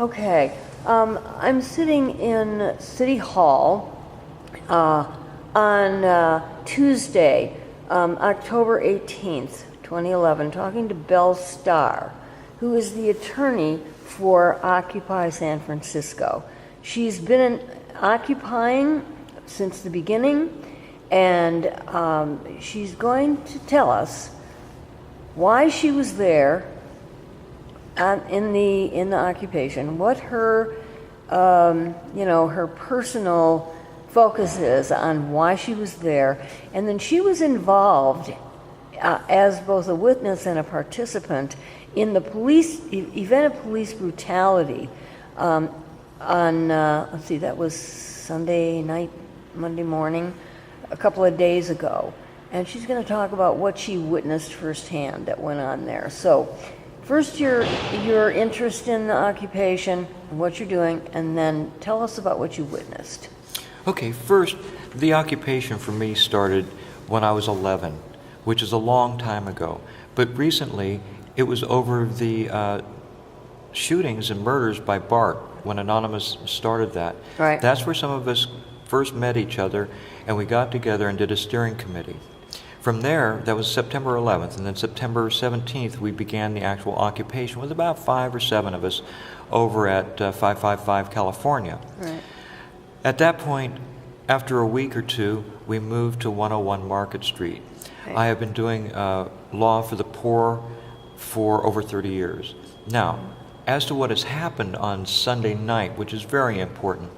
Okay, I'm sitting in City Hall on Tuesday, October 18th, 2011, talking to Belle Starre, who is the attorney for Occupy San Francisco. She's been occupying since the beginning, and she's going to tell us why she was there in the occupation, what her her personal focus is on why she was there, and then she was involved as both a witness and a participant in the event of police brutality on let's see, that was Sunday night, Monday morning, a couple of days ago, and she's going to talk about what she witnessed firsthand that went on there. So first, your interest in the occupation, what you're doing, and then tell us about what you witnessed. Okay, first, the occupation for me started when I was 11, which is a long time ago. But recently, it was over the shootings and murders by BART, when Anonymous started that. Right. That's where some of us first met each other, and we got together and did a steering committee. From there, that was September 11th, and then September 17th, we began the actual occupation with about 5 or 7 of us over at 555 California. Right. At that point, after a week or two, we moved to 101 Market Street. Okay. I have been doing law for the poor for over 30 years. Now, as to what has happened on Sunday night, which is very important,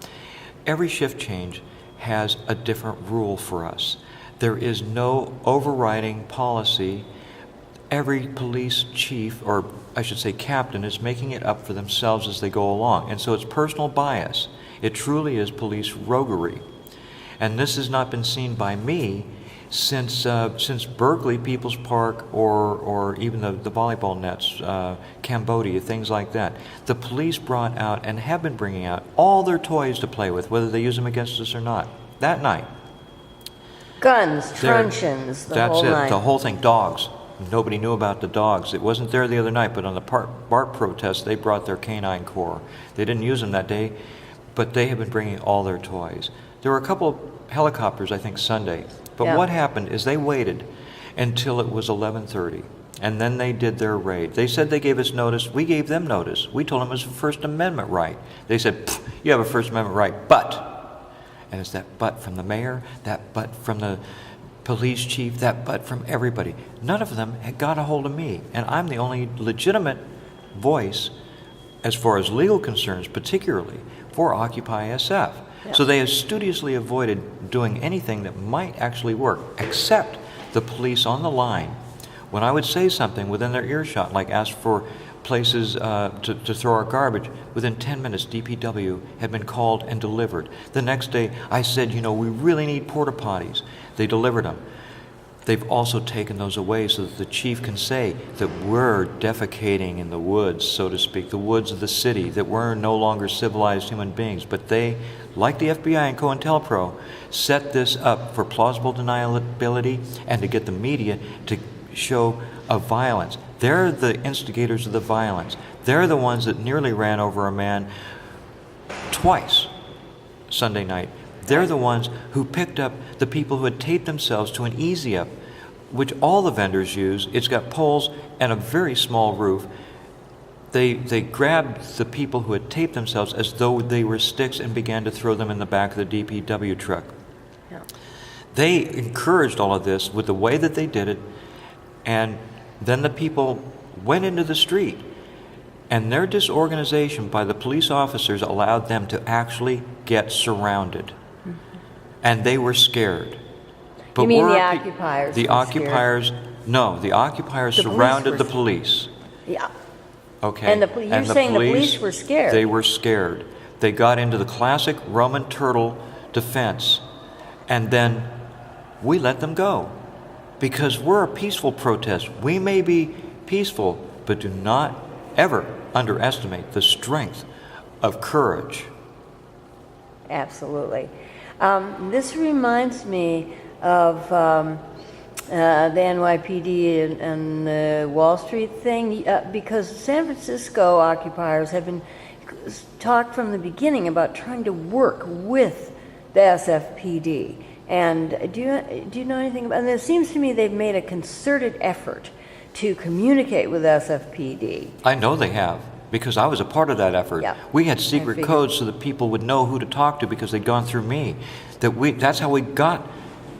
every shift change has a different rule for us. There is no overriding policy. Every police chief, or I should say captain, is making it up for themselves as they go along. And so it's personal bias. It truly is police roguery. And this has not been seen by me since Berkeley, People's Park, or even the volleyball nets, Cambodia, things like that. The police brought out and have been bringing out all their toys to play with, whether they use them against us or not. That night. Guns, truncheons, the whole night. The whole thing. Dogs. Nobody knew about the dogs. It wasn't there the other night, but on the BART protest, they brought their canine corps. They didn't use them that day, but they have been bringing all their toys. There were a couple of helicopters, I think, Sunday. But yeah. What happened is they waited until it was 11:30, and then they did their raid. They said they gave us notice. We gave them notice. We told them it was a First Amendment right. They said, you have a First Amendment right, but. And it's that but from the mayor, that but from the police chief, that but from everybody. None of them had got a hold of me, and I'm the only legitimate voice as far as legal concerns, particularly for Occupy SF. Yeah. So they have studiously avoided doing anything that might actually work, except the police on the line. When I would say something within their earshot, like ask for places to throw our garbage, within 10 minutes DPW had been called and delivered. The next day I said, we really need porta potties. They delivered them. They've also taken those away so that the chief can say that we're defecating in the woods, so to speak, the woods of the city, that we're no longer civilized human beings. But they, like the FBI and COINTELPRO, set this up for plausible deniability and to get the media to show a violence. They're the instigators of the violence. They're the ones that nearly ran over a man twice Sunday night. They're the ones who picked up the people who had taped themselves to an easy-up, which all the vendors use. It's got poles and a very small roof. They grabbed the people who had taped themselves as though they were sticks and began to throw them in the back of the DPW truck. Yeah. They encouraged all of this with the way that they did it, and then the people went into the street, and their disorganization by the police officers allowed them to actually get surrounded. Mm-hmm. And they were scared. But you mean the occupiers? The occupiers, no, the occupiers surrounded the police. Yeah. Okay. And you're saying the police were scared. They were scared. They got into the classic Roman turtle defense, and then we let them go. Because we're a peaceful protest. We may be peaceful, but do not ever underestimate the strength of courage. Absolutely. This reminds me of the NYPD and the Wall Street thing, because San Francisco occupiers have been talked from the beginning about trying to work with the SFPD. And do you know anything about? And it seems to me they've made a concerted effort to communicate with SFPD. I know they have, because I was a part of that effort. Yeah, we had secret codes so that people would know who to talk to because they'd gone through me. That's how we got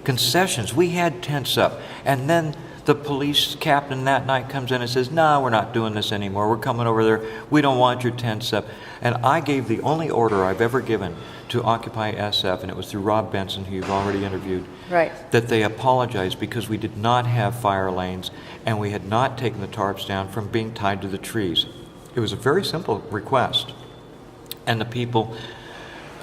concessions. We had tents up, and then the police captain that night comes in and says, "No, we're not doing this anymore. We're coming over there. We don't want your tents up." And I gave the only order I've ever given to Occupy SF, and it was through Rob Benson, who you've already interviewed, right, that they apologized because we did not have fire lanes and we had not taken the tarps down from being tied to the trees. It was a very simple request. And the people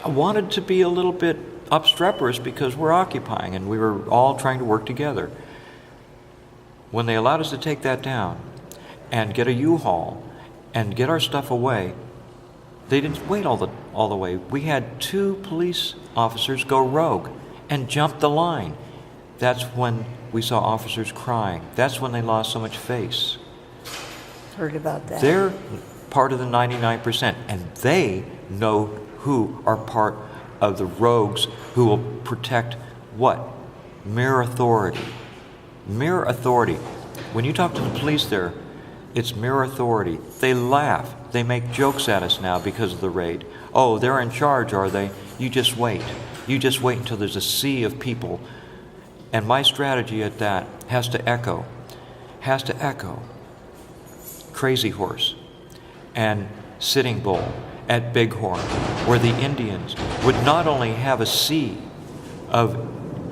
wanted to be a little bit obstreperous because we're occupying and we were all trying to work together. When they allowed us to take that down and get a U-Haul and get our stuff away, they didn't wait all the way. We had 2 police officers go rogue and jump the line. That's when we saw officers crying. That's when they lost so much face. Heard about that. They're part of the 99%, and they know who are part of the rogues who will protect what? Mere authority. Mere authority. When you talk to the police there, it's mere authority. They laugh. They make jokes at us now because of the raid. Oh, they're in charge, are they? You just wait. You just wait until there's a sea of people. And my strategy at that has to echo Crazy Horse and Sitting Bull at Bighorn, where the Indians would not only have a sea of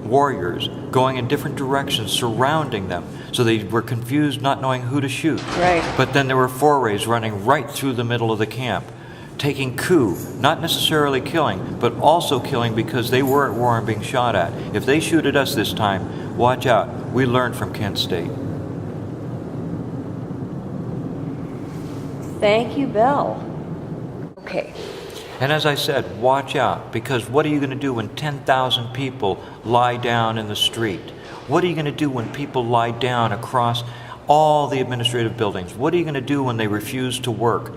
warriors going in different directions surrounding them, so they were confused, not knowing who to shoot. Right. But then there were forays running right through the middle of the camp, taking coup, not necessarily killing, but also killing because they were at war and being shot at. If they shoot at us this time, watch out. We learned from Kent State. Thank you, Belle. Okay. And as I said, watch out, because what are you going to do when 10,000 people lie down in the street? What are you going to do when people lie down across all the administrative buildings? What are you going to do when they refuse to work?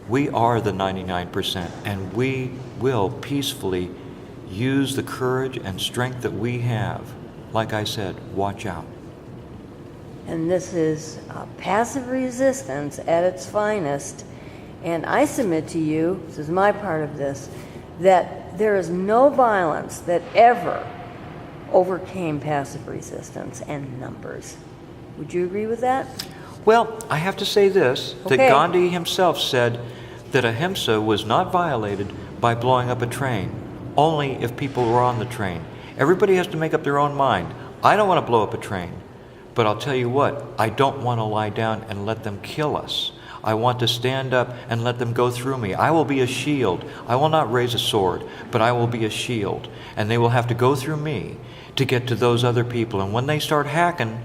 We are the 99%, and we will peacefully use the courage and strength that we have. Like I said, watch out. And this is passive resistance at its finest. And I submit to you, this is my part of this, that there is no violence that ever overcame passive resistance and numbers. Would you agree with that? Well, I have to say this, that Okay. Gandhi himself said that ahimsa was not violated by blowing up a train, only if people were on the train. Everybody has to make up their own mind. I don't want to blow up a train, but I'll tell you what, I don't want to lie down and let them kill us. I want to stand up and let them go through me. I will be a shield. I will not raise a sword, but I will be a shield. And they will have to go through me to get to those other people. And when they start hacking,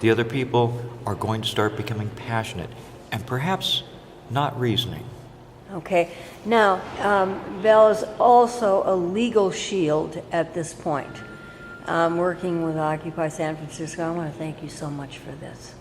the other people are going to start becoming passionate and perhaps not reasoning. Okay. Now, Belle is also a legal shield at this point. Working with Occupy San Francisco, I want to thank you so much for this.